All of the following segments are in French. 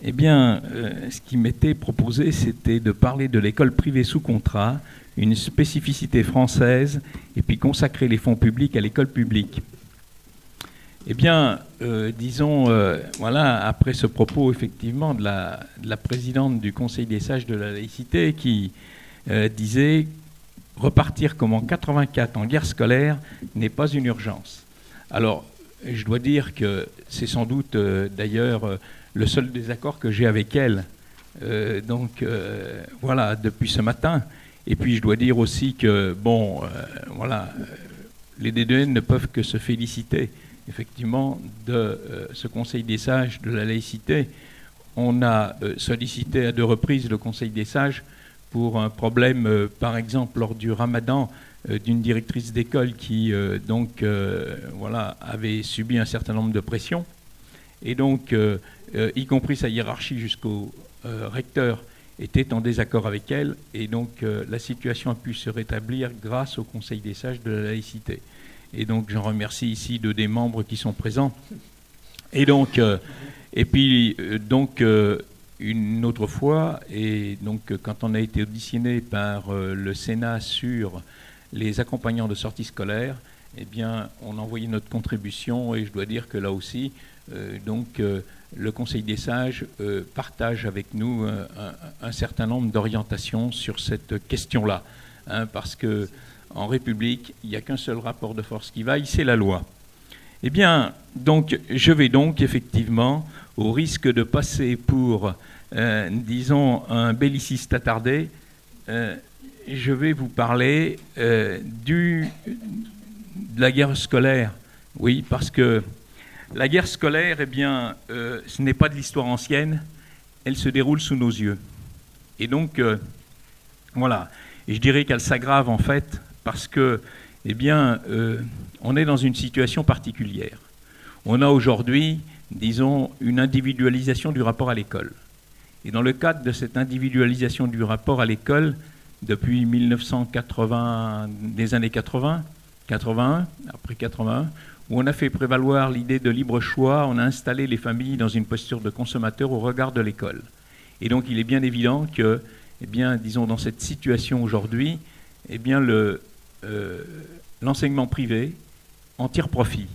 Eh bien, ce qui m'était proposé, c'était de parler de l'école privée sous contrat, une spécificité française, et puis consacrer les fonds publics à l'école publique. Eh bien, disons, voilà, après ce propos, effectivement, de la présidente du Conseil des sages de la laïcité qui disait « Repartir comme en 84 en guerre scolaire n'est pas une urgence ». Alors, je dois dire que c'est sans doute, d'ailleurs, le seul désaccord que j'ai avec elle. Voilà, depuis ce matin. Et puis, je dois dire aussi que, bon, voilà, les D2N ne peuvent que se féliciter effectivement de ce Conseil des sages de la laïcité. On a sollicité à 2 reprises le Conseil des sages pour un problème, par exemple, lors du Ramadan, d'une directrice d'école qui, voilà, avait subi un certain nombre de pressions. Et donc, y compris sa hiérarchie jusqu'au recteur, était en désaccord avec elle. Et donc, la situation a pu se rétablir grâce au Conseil des sages de la laïcité. Et donc, j'en remercie ici 2 des membres qui sont présents. Et donc, une autre fois, et donc, quand on a été auditionné par le Sénat sur les accompagnants de sortie scolaire, eh bien, on a envoyé notre contribution, et je dois dire que là aussi, le Conseil des sages partage avec nous un certain nombre d'orientations sur cette question-là, hein, parce que en République, il n'y a qu'un seul rapport de force qui vaille, c'est la loi. Eh bien, donc, je vais donc effectivement, au risque de passer pour, disons, un belliciste attardé, je vais vous parler de la guerre scolaire. Oui, parce que la guerre scolaire, eh bien, ce n'est pas de l'histoire ancienne, elle se déroule sous nos yeux. Et donc, voilà. Et je dirais qu'elle s'aggrave en fait parce que, eh bien, on est dans une situation particulière. On a aujourd'hui, disons, une individualisation du rapport à l'école. Et dans le cadre de cette individualisation du rapport à l'école, depuis 1980, des années 80, 81, après 81, où on a fait prévaloir l'idée de libre choix, on a installé les familles dans une posture de consommateur au regard de l'école. Et donc, il est bien évident que, eh bien, disons, dans cette situation aujourd'hui, eh bien, l'enseignement privé en tire profit.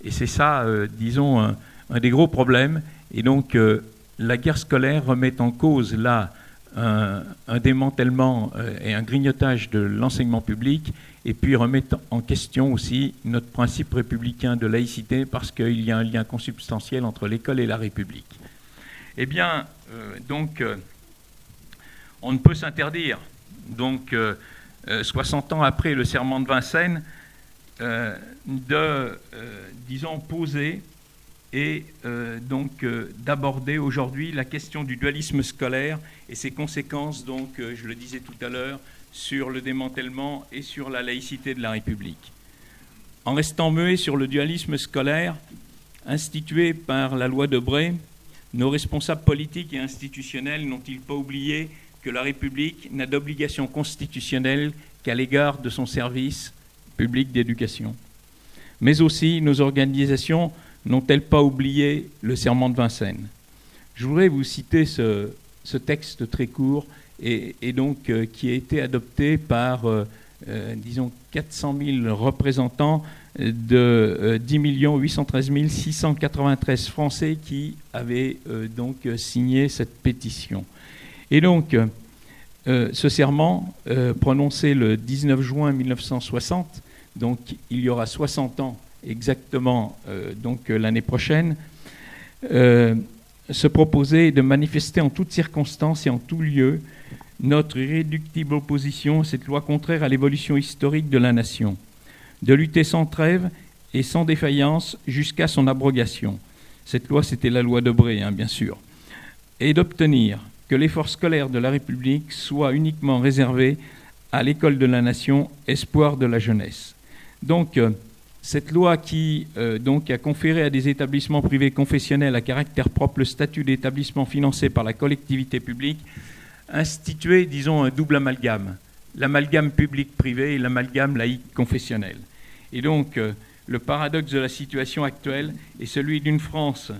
Et c'est ça, disons, un des gros problèmes. Et donc, la guerre scolaire remet en cause, là, un démantèlement et un grignotage de l'enseignement public, et puis remet en question aussi notre principe républicain de laïcité, parce qu'il y a un lien consubstantiel entre l'école et la République. Eh bien, on ne peut s'interdire, 60 ans après le serment de Vincennes, disons, poser et d'aborder aujourd'hui la question du dualisme scolaire et ses conséquences, je le disais tout à l'heure, sur le démantèlement et sur la laïcité de la République. En restant muet sur le dualisme scolaire, institué par la loi Debré, nos responsables politiques et institutionnels n'ont-ils pas oublié que la République n'a d'obligation constitutionnelle qu'à l'égard de son service public d'éducation? Mais aussi, nos organisations n'ont-elles pas oublié le serment de Vincennes? Je voudrais vous citer ce texte très court et qui a été adopté par, disons, 400 000 représentants de 10 813 693 Français qui avaient signé cette pétition. Et donc, ce serment, prononcé le 19 juin 1960, donc il y aura 60 ans exactement l'année prochaine, se proposait de manifester en toutes circonstances et en tout lieu notre irréductible opposition à cette loi contraire à l'évolution historique de la nation, de lutter sans trêve et sans défaillance jusqu'à son abrogation. Cette loi, c'était la loi Debré, bien sûr, et d'obtenir que l'effort scolaire de la République soit uniquement réservé à l'école de la nation, espoir de la jeunesse. Donc, cette loi qui a conféré à des établissements privés confessionnels à caractère propre le statut d'établissement financé par la collectivité publique, instituait, disons, un double amalgame, l'amalgame public-privé et l'amalgame laïque-confessionnel. Et donc, le paradoxe de la situation actuelle est celui d'une France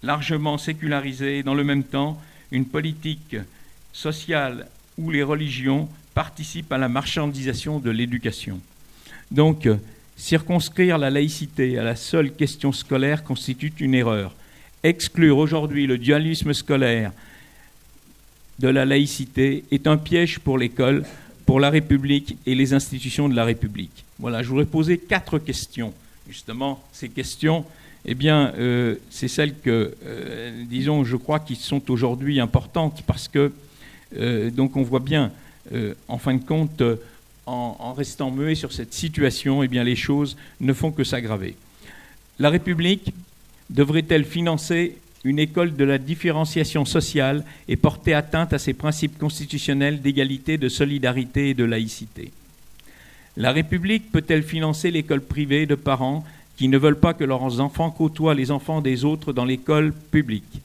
largement sécularisée et dans le même temps une politique sociale où les religions participent à la marchandisation de l'éducation. Donc, circonscrire la laïcité à la seule question scolaire constitue une erreur. Exclure aujourd'hui le dualisme scolaire de la laïcité est un piège pour l'école, pour la République et les institutions de la République. Voilà, je voudrais poser 4 questions. Justement, ces questions, eh bien, c'est celles que, disons, je crois qui sont aujourd'hui importantes parce que, donc on voit bien, en fin de compte, en restant muet sur cette situation, eh bien, les choses ne font que s'aggraver. La République devrait-elle financer une école de la différenciation sociale et porter atteinte à ses principes constitutionnels d'égalité, de solidarité et de laïcité? La République peut-elle financer l'école privée de parents qui ne veulent pas que leurs enfants côtoient les enfants des autres dans l'école publique?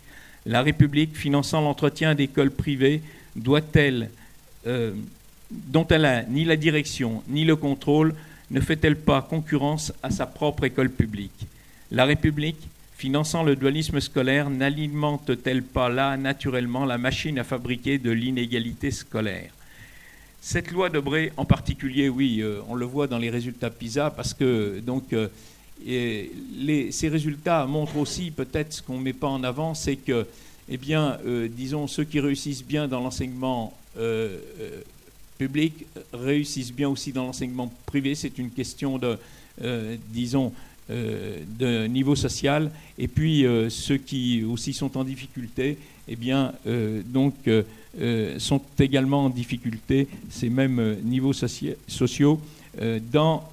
La République, finançant l'entretien d'écoles privées, doit-elle, dont elle n'a ni la direction ni le contrôle, ne fait-elle pas concurrence à sa propre école publique? La République, finançant le dualisme scolaire, n'alimente-t-elle pas là, naturellement, la machine à fabriquer de l'inégalité scolaire? Cette loi Debré, en particulier, oui, on le voit dans les résultats PISA, parce que donc, ces résultats montrent aussi, peut-être ce qu'on ne met pas en avant, c'est que, eh bien, disons, ceux qui réussissent bien dans l'enseignement public réussissent bien aussi dans l'enseignement privé. C'est une question de, disons, de niveau social. Et puis, ceux qui aussi sont en difficulté, eh bien, sont également en difficulté, ces mêmes niveaux sociaux, dans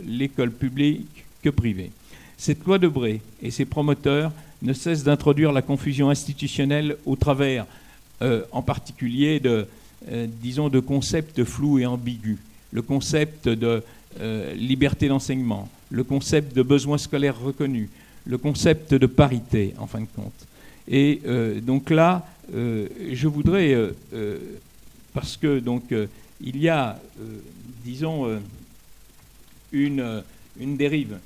l'école publique que privée. Cette loi Debré et ses promoteurs ne cessent d'introduire la confusion institutionnelle au travers, en particulier, disons, de concepts flous et ambigus. Le concept de liberté d'enseignement, le concept de besoins scolaires reconnus, le concept de parité, en fin de compte. Et donc là, je voudrais, parce que donc il y a, disons, une dérive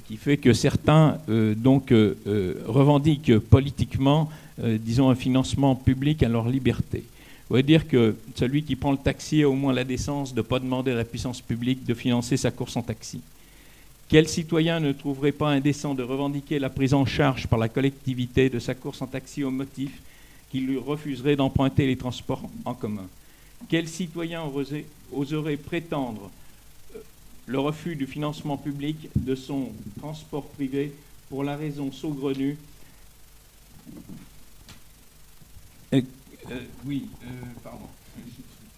qui fait que certains revendiquent politiquement, disons, un financement public à leur liberté. Vous voulez dire que celui qui prend le taxi a au moins la décence de ne pas demander à la puissance publique de financer sa course en taxi. Quel citoyen ne trouverait pas indécent de revendiquer la prise en charge par la collectivité de sa course en taxi au motif qu'il lui refuserait d'emprunter les transports en commun? Quel citoyen oserait prétendre le refus du financement public de son transport privé pour la raison saugrenue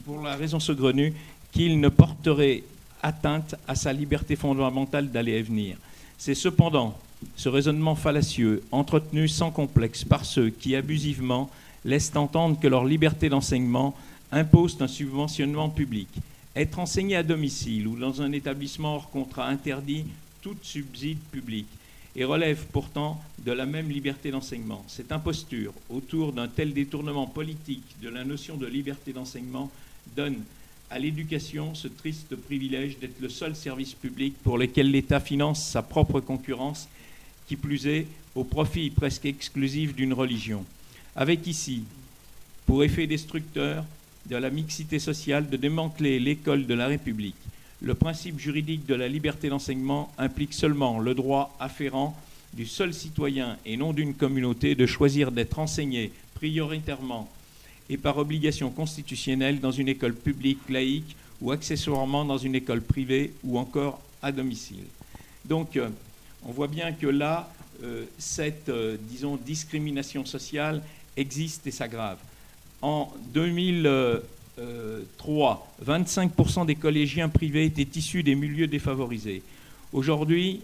pour la raison saugrenue qu'il ne porterait atteinte à sa liberté fondamentale d'aller et venir. C'est cependant ce raisonnement fallacieux, entretenu sans complexe par ceux qui, abusivement, laissent entendre que leur liberté d'enseignement impose un subventionnement public. Être enseigné à domicile ou dans un établissement hors contrat interdit tout subside public et relève pourtant de la même liberté d'enseignement. Cette imposture autour d'un tel détournement politique de la notion de liberté d'enseignement donne à l'éducation ce triste privilège d'être le seul service public pour lequel l'État finance sa propre concurrence, qui plus est au profit presque exclusif d'une religion. Avec ici, pour effet destructeur de la mixité sociale, de démanteler l'école de la République. Le principe juridique de la liberté d'enseignement implique seulement le droit afférent du seul citoyen et non d'une communauté de choisir d'être enseigné prioritairement et par obligation constitutionnelle dans une école publique laïque ou accessoirement dans une école privée ou encore à domicile. Donc, on voit bien que là, cette, disons, discrimination sociale existe et s'aggrave. En 2003, 25% des collégiens privés étaient issus des milieux défavorisés. Aujourd'hui,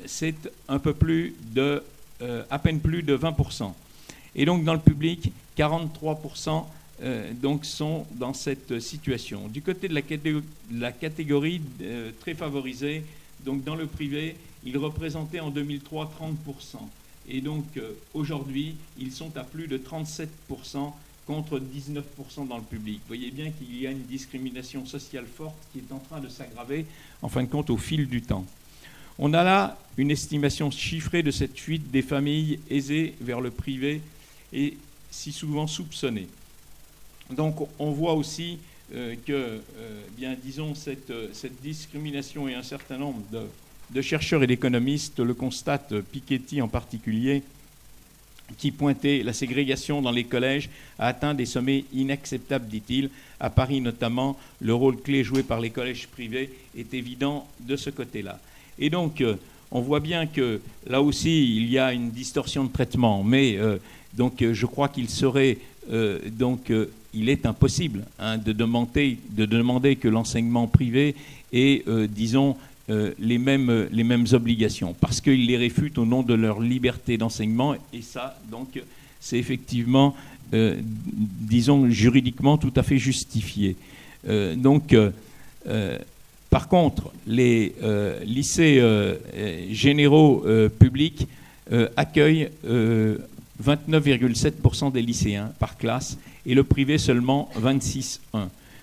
c'est un peu plus de, à peine plus de 20%. Et donc, dans le public, 43% sont dans cette situation. Du côté de la catégorie très favorisée, donc dans le privé, ils représentaient en 2003 30%. Et donc, aujourd'hui, ils sont à plus de 37% contre 19% dans le public. Vous voyez bien qu'il y a une discrimination sociale forte qui est en train de s'aggraver, en fin de compte, au fil du temps. On a là une estimation chiffrée de cette fuite des familles aisées vers le privé et si souvent soupçonnées. Donc on voit aussi que, bien disons, cette discrimination et un certain nombre de chercheurs et d'économistes le constatent, Piketty en particulier, qui pointait la ségrégation dans les collèges a atteint des sommets inacceptables, dit-il. À Paris notamment, le rôle clé joué par les collèges privés est évident de ce côté-là. Et donc, on voit bien que là aussi, il y a une distorsion de traitement. Mais donc, je crois qu'il serait il est impossible de demander que l'enseignement privé ait, disons, les mêmes obligations, parce qu'ils les réfutent au nom de leur liberté d'enseignement, et ça, donc, c'est effectivement, disons, juridiquement tout à fait justifié. Par contre, les lycées généraux publics accueillent 29,7% des lycéens par classe, et le privé seulement 26,1%.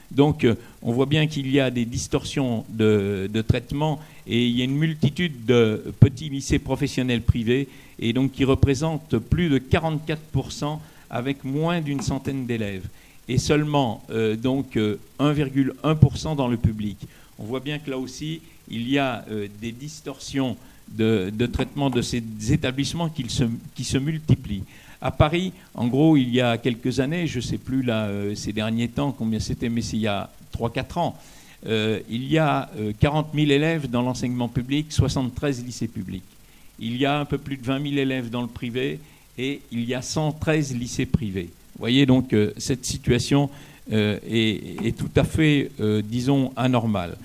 Donc, on voit bien qu'il y a des distorsions de traitement et il y a une multitude de petits lycées professionnels privés et donc qui représentent plus de 44% avec moins d'une centaine d'élèves et seulement 1,1% dans le public. On voit bien que là aussi, il y a des distorsions de traitement de ces établissements qui se multiplient. À Paris, en gros, il y a quelques années, je ne sais plus là, ces derniers temps, combien c'était, mais c'est il y a 3-4 ans, il y a 40 000 élèves dans l'enseignement public, 73 lycées publics. Il y a un peu plus de 20 000 élèves dans le privé et il y a 113 lycées privés. Vous voyez donc cette situation est tout à fait, disons, anormale.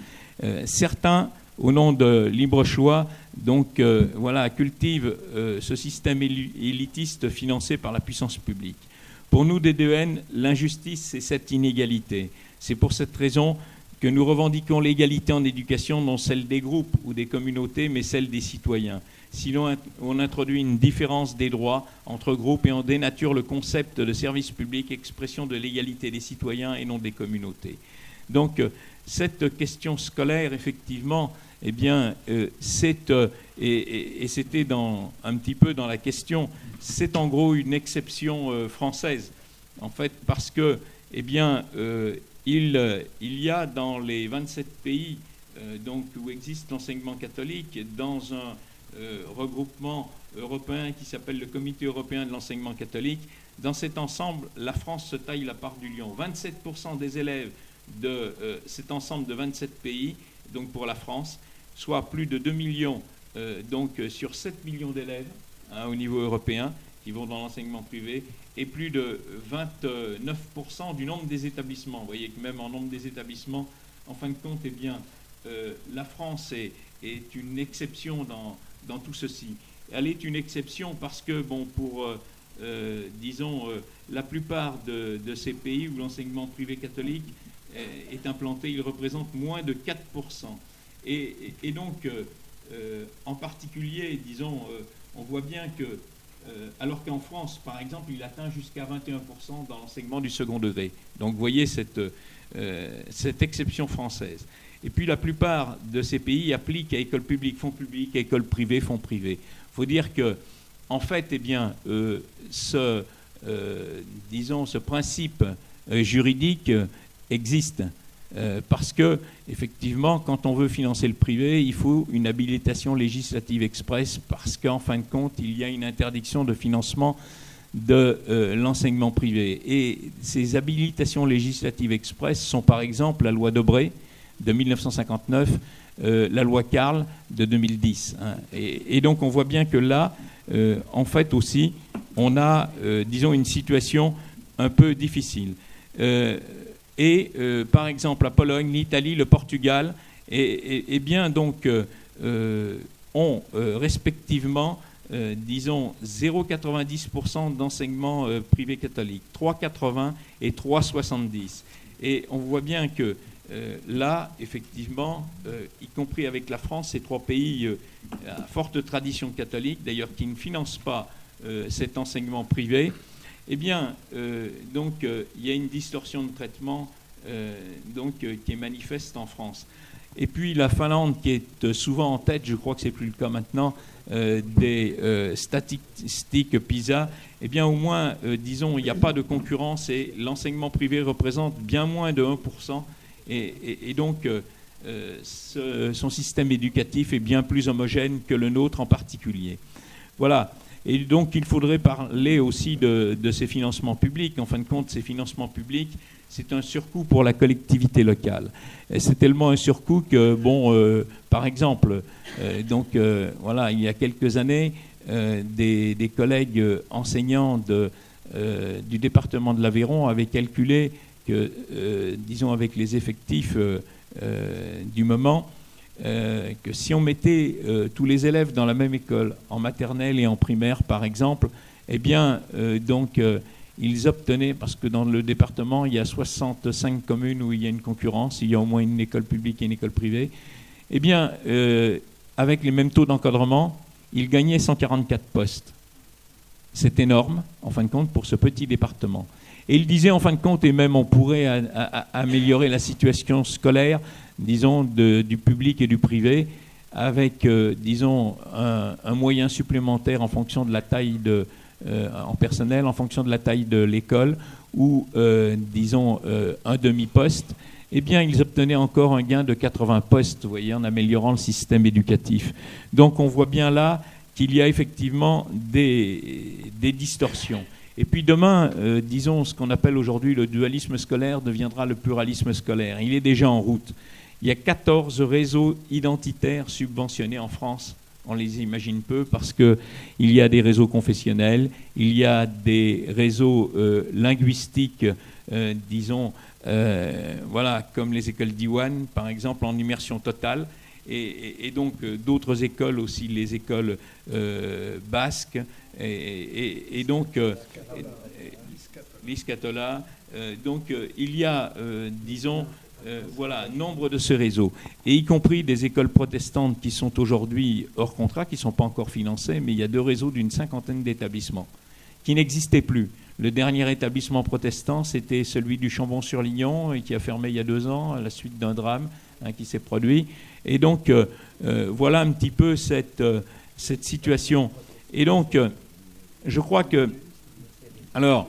Certains, au nom de libre choix, donc cultive ce système élitiste financé par la puissance publique. Pour nous, DDEN, l'injustice, c'est cette inégalité. C'est pour cette raison que nous revendiquons l'égalité en éducation, non celle des groupes ou des communautés, mais celle des citoyens. Sinon, on introduit une différence des droits entre groupes et on dénature le concept de service public, expression de l'égalité des citoyens et non des communautés. Donc, cette question scolaire, effectivement, eh bien, et c'était un petit peu dans la question, c'est en gros une exception française, en fait, parce que, eh bien, il y a dans les 27 pays où existe l'enseignement catholique, dans un regroupement européen qui s'appelle le Comité européen de l'enseignement catholique, dans cet ensemble, la France se taille la part du lion. 27% des élèves de cet ensemble de 27 pays, donc pour la France, soit plus de 2 millions, sur 7 millions d'élèves au niveau européen qui vont dans l'enseignement privé, et plus de 29% du nombre des établissements. Vous voyez que même en nombre des établissements, en fin de compte, eh bien, la France est une exception dans tout ceci. Elle est une exception parce que, bon, pour, la plupart de ces pays où l'enseignement privé catholique est implanté, il représente moins de 4%. Et donc, en particulier, disons, on voit bien que, alors qu'en France, par exemple, il atteint jusqu'à 21% dans l'enseignement du second degré. Donc, vous voyez cette exception française. Et puis, la plupart de ces pays appliquent à école publique, fonds publics, à école privée, fonds privés. Il faut dire que, en fait, eh bien, ce principe juridique existe. Parce que, effectivement, quand on veut financer le privé, il faut une habilitation législative expresse parce qu'en fin de compte, il y a une interdiction de financement de l'enseignement privé. Et ces habilitations législatives expresses sont par exemple la loi Debré de 1959, la loi Carle de 2010. Et donc on voit bien que là, en fait aussi, on a, disons, une situation un peu difficile. Par exemple, la Pologne, l'Italie, le Portugal, ont respectivement, disons, 0,90% d'enseignement privé catholique, 3,80 et 3,70. Et on voit bien que là, effectivement, y compris avec la France, ces trois pays à forte tradition catholique, d'ailleurs, qui ne financent pas cet enseignement privé, eh bien, il y a une distorsion de traitement qui est manifeste en France. Et puis la Finlande, qui est souvent en tête, je crois que c'est plus le cas maintenant, des statistiques PISA, eh bien au moins, disons, il n'y a pas de concurrence et l'enseignement privé représente bien moins de 1%. Et donc, son système éducatif est bien plus homogène que le nôtre en particulier. Voilà. Et donc, il faudrait parler aussi de ces financements publics. En fin de compte, ces financements publics, c'est un surcoût pour la collectivité locale. Et c'est tellement un surcoût que, bon, par exemple, voilà, il y a quelques années, des collègues enseignants du département de l'Aveyron avaient calculé que, disons, avec les effectifs du moment, que si on mettait tous les élèves dans la même école, en maternelle et en primaire par exemple, eh bien, ils obtenaient, parce que dans le département, il y a 65 communes où il y a une concurrence, il y a au moins une école publique et une école privée, eh bien, avec les mêmes taux d'encadrement, ils gagnaient 144 postes. C'est énorme, en fin de compte, pour ce petit département. Et il disait, en fin de compte, et même on pourrait améliorer la situation scolaire, disons, du public et du privé, avec, disons, un moyen supplémentaire en fonction de la taille en personnel, en fonction de la taille de l'école, ou, disons, un demi-poste, eh bien, ils obtenaient encore un gain de 80 postes, vous voyez, en améliorant le système éducatif. Donc, on voit bien là qu'il y a effectivement des distorsions. Et puis demain, disons, ce qu'on appelle aujourd'hui le dualisme scolaire deviendra le pluralisme scolaire. Il est déjà en route. Il y a 14 réseaux identitaires subventionnés en France. On les imagine peu parce qu'il y a des réseaux confessionnels, il y a des réseaux linguistiques, disons, voilà, comme les écoles d'Iwan, par exemple, en immersion totale, et donc d'autres écoles aussi, les écoles basques, et donc l'Iscatola. Donc il y a, disons, voilà, nombre de ce réseau, et y compris des écoles protestantes qui sont aujourd'hui hors contrat, qui ne sont pas encore financées, mais il y a 2 réseaux d'une 50aine d'établissements qui n'existaient plus. Le dernier établissement protestant, c'était celui du Chambon-sur-Lignon, et qui a fermé il y a 2 ans, à la suite d'un drame qui s'est produit. Et donc, voilà un petit peu cette situation. Et donc, je crois que... Alors,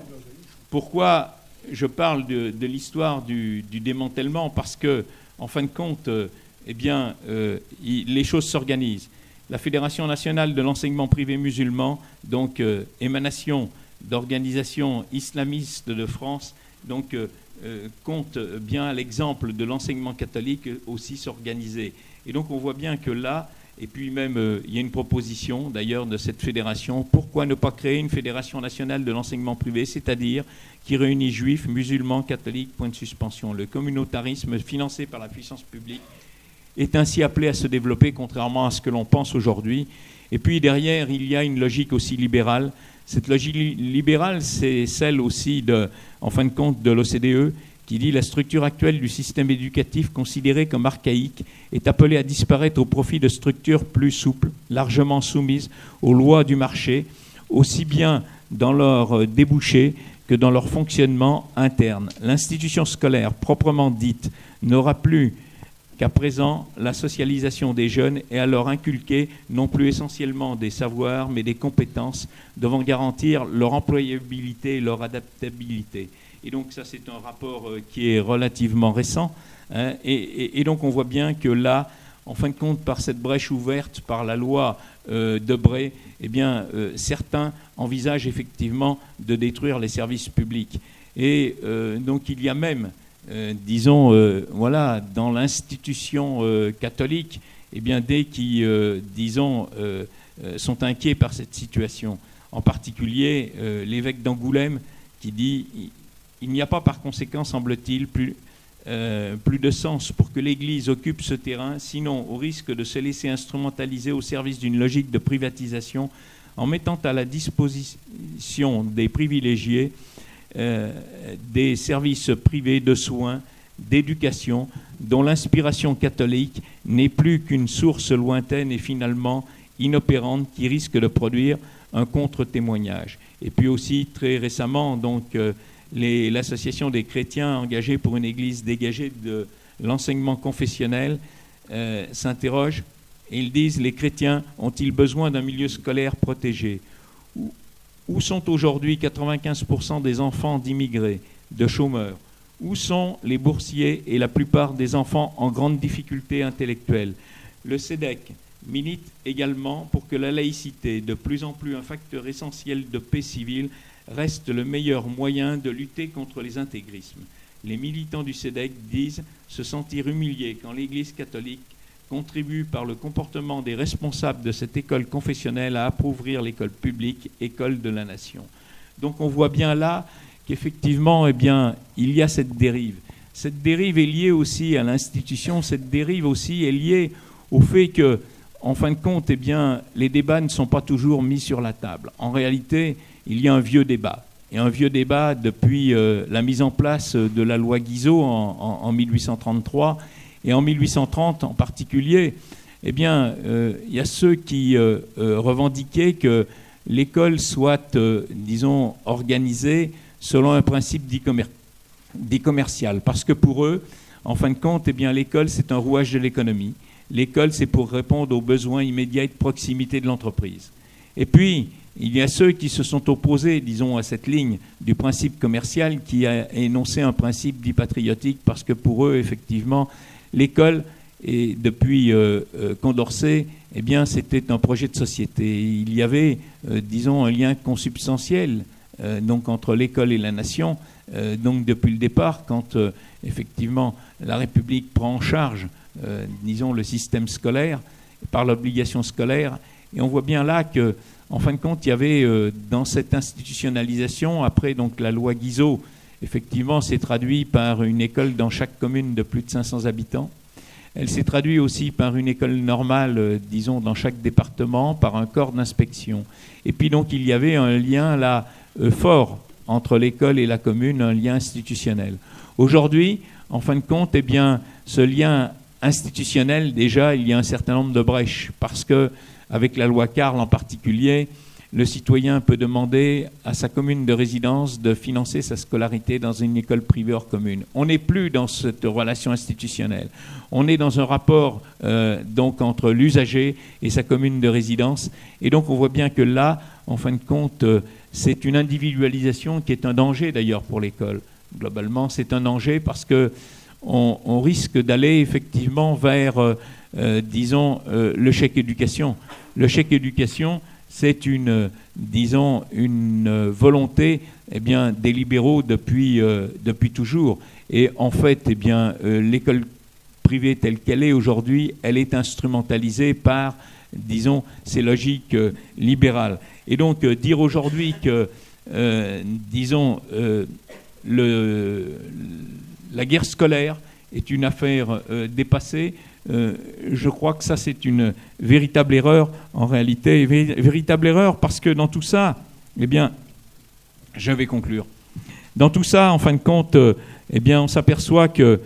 pourquoi je parle de l'histoire du démantèlement? Parce que, en fin de compte, eh bien, les choses s'organisent. La Fédération nationale de l'enseignement privé musulman, donc émanation d'organisations islamistes de France, donc compte bien à l'exemple de l'enseignement catholique aussi s'organiser. Et donc on voit bien que là, et puis même il y a une proposition d'ailleurs de cette fédération, pourquoi ne pas créer une fédération nationale de l'enseignement privé, c'est-à-dire qui réunit juifs, musulmans, catholiques, point de suspension. Le communautarisme financé par la puissance publique est ainsi appelé à se développer, contrairement à ce que l'on pense aujourd'hui. Et puis derrière, il y a une logique aussi libérale. Cette logique libérale, c'est celle aussi, en fin de compte, de l'OCDE, qui dit « La structure actuelle du système éducatif considéré comme archaïque est appelée à disparaître au profit de structures plus souples, largement soumises aux lois du marché, aussi bien dans leur débouchés que dans leur fonctionnement interne. L'institution scolaire proprement dite n'aura plus qu'à présent la socialisation des jeunes et à leur inculquer non plus essentiellement des savoirs mais des compétences devant garantir leur employabilité et leur adaptabilité. » Et donc ça, c'est un rapport qui est relativement récent, hein, et donc on voit bien que là, en fin de compte, par cette brèche ouverte par la loi Debré, eh bien, certains envisagent effectivement de détruire les services publics. Et donc il y a même, disons, voilà, dans l'institution catholique, eh bien, des qui, disons, sont inquiets par cette situation. En particulier, l'évêque d'Angoulême qui dit « Il n'y a pas par conséquent, semble-t-il, plus de sens pour que l'Église occupe ce terrain, sinon au risque de se laisser instrumentaliser au service d'une logique de privatisation en mettant à la disposition des privilégiés des services privés de soins, d'éducation, dont l'inspiration catholique n'est plus qu'une source lointaine et finalement inopérante qui risque de produire un contre-témoignage. » Et puis aussi, très récemment, donc, l'association des chrétiens engagés pour une église dégagée de l'enseignement confessionnel s'interrogent et ils disent: les chrétiens ont-ils besoin d'un milieu scolaire protégé? Où sont aujourd'hui 95% des enfants d'immigrés, de chômeurs? Où sont les boursiers et la plupart des enfants en grande difficulté intellectuelle? Le CEDEC milite également pour que la laïcité, de plus en plus un facteur essentiel de paix civile, reste le meilleur moyen de lutter contre les intégrismes. Les militants du CEDEC disent se sentir humiliés quand l'Église catholique contribue par le comportement des responsables de cette école confessionnelle à appauvrir l'école publique, école de la nation. Donc on voit bien là qu'effectivement, eh bien, il y a cette dérive. Cette dérive est liée aussi à l'institution, cette dérive aussi est liée au fait que, en fin de compte, eh bien, les débats ne sont pas toujours mis sur la table. En réalité, il y a un vieux débat. Et un vieux débat depuis la mise en place de la loi Guizot en 1833. Et en 1830 en particulier, eh bien, il y a ceux qui revendiquaient que l'école soit, disons, organisée selon un principe dit commercial. Parce que pour eux, en fin de compte, eh bien, l'école, c'est un rouage de l'économie. L'école, c'est pour répondre aux besoins immédiats et de proximité de l'entreprise. Et puis, il y a ceux qui se sont opposés, disons, à cette ligne du principe commercial qui a énoncé un principe dit patriotique parce que pour eux, effectivement, l'école, et depuis Condorcet, eh bien, c'était un projet de société. Il y avait, disons, un lien consubstantiel donc entre l'école et la nation. Donc depuis le départ, quand effectivement la République prend en charge, disons, le système scolaire par l'obligation scolaire, et on voit bien là que, en fin de compte, il y avait dans cette institutionnalisation, après donc la loi Guizot, effectivement, c'est traduit par une école dans chaque commune de plus de 500 habitants. Elle s'est traduite aussi par une école normale, disons, dans chaque département, par un corps d'inspection. Et puis donc, il y avait un lien là fort entre l'école et la commune, un lien institutionnel. Aujourd'hui, en fin de compte, eh bien, ce lien institutionnel, déjà, il y a un certain nombre de brèches, parce que avec la loi Carle en particulier, le citoyen peut demander à sa commune de résidence de financer sa scolarité dans une école privée hors commune. On n'est plus dans cette relation institutionnelle. On est dans un rapport donc entre l'usager et sa commune de résidence. Et donc on voit bien que là, en fin de compte, c'est une individualisation qui est un danger d'ailleurs pour l'école. Globalement, c'est un danger parce que on risque d'aller effectivement vers, disons, le chèque éducation. Le chèque éducation, c'est une volonté, eh bien, des libéraux depuis toujours. Et en fait, eh bien, l'école privée telle qu'elle est aujourd'hui, elle est instrumentalisée par, disons, ces logiques libérales. Et donc, dire aujourd'hui que, disons, la guerre scolaire est une affaire dépassée, je crois que ça, c'est une véritable erreur, en réalité. Véritable erreur parce que dans tout ça, eh bien, je vais conclure. Dans tout ça, en fin de compte, eh bien, on s'aperçoit que,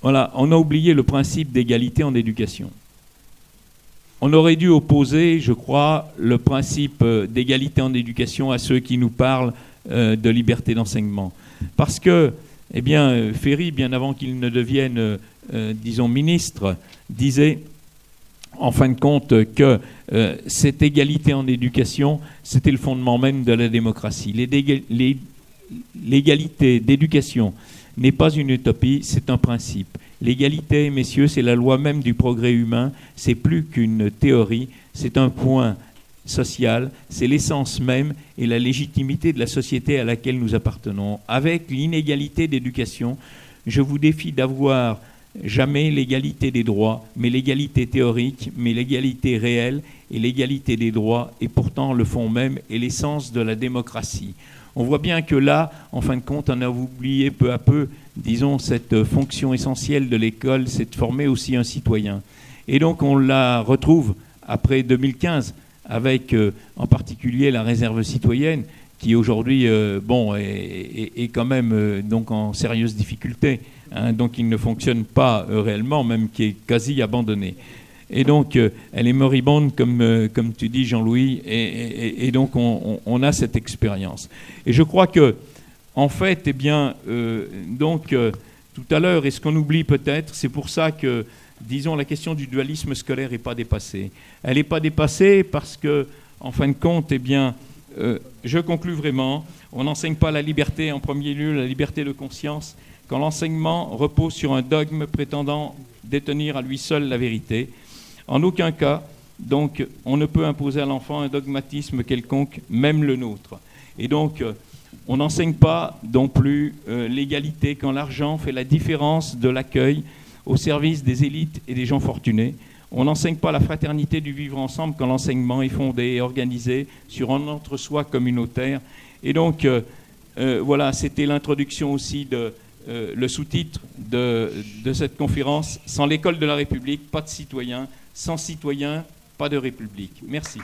voilà, on a oublié le principe d'égalité en éducation. On aurait dû opposer, je crois, le principe d'égalité en éducation à ceux qui nous parlent de liberté d'enseignement. Parce que, eh bien, Ferry, bien avant qu'il ne devienne, disons, ministre, disait, en fin de compte, que cette égalité en éducation, c'était le fondement même de la démocratie. L'égalité d'éducation n'est pas une utopie, c'est un principe. L'égalité, messieurs, c'est la loi même du progrès humain, c'est plus qu'une théorie, c'est un point social, c'est l'essence même et la légitimité de la société à laquelle nous appartenons. Avec l'inégalité d'éducation, je vous défie d'avoir jamais l'égalité des droits, mais l'égalité théorique, mais l'égalité réelle, et l'égalité des droits est pourtant le fond même et l'essence de la démocratie. On voit bien que là, en fin de compte, on a oublié peu à peu, disons, cette fonction essentielle de l'école, c'est de former aussi un citoyen. Et donc on la retrouve après 2015, avec en particulier la réserve citoyenne, qui aujourd'hui est quand même donc en sérieuse difficulté, hein, donc il ne fonctionne pas réellement, même qui est quasi abandonné. Et donc elle est moribonde, comme tu dis, Jean-Louis, et donc on a cette expérience. Et je crois que, en fait, eh bien, tout à l'heure, et ce qu'on oublie peut-être, c'est pour ça que disons, la question du dualisme scolaire n'est pas dépassée. Elle n'est pas dépassée parce que, en fin de compte, eh bien, je conclus vraiment, on n'enseigne pas la liberté, en premier lieu, la liberté de conscience, quand l'enseignement repose sur un dogme prétendant détenir à lui seul la vérité. En aucun cas, donc, on ne peut imposer à l'enfant un dogmatisme quelconque, même le nôtre. Et donc, on n'enseigne pas non plus l'égalité quand l'argent fait la différence de l'accueil au service des élites et des gens fortunés. On n'enseigne pas la fraternité du vivre ensemble quand l'enseignement est fondé et organisé sur un entre-soi communautaire. Et donc, voilà, c'était l'introduction aussi le sous-titre de cette conférence. Sans l'école de la République, pas de citoyens. Sans citoyens, pas de République. Merci.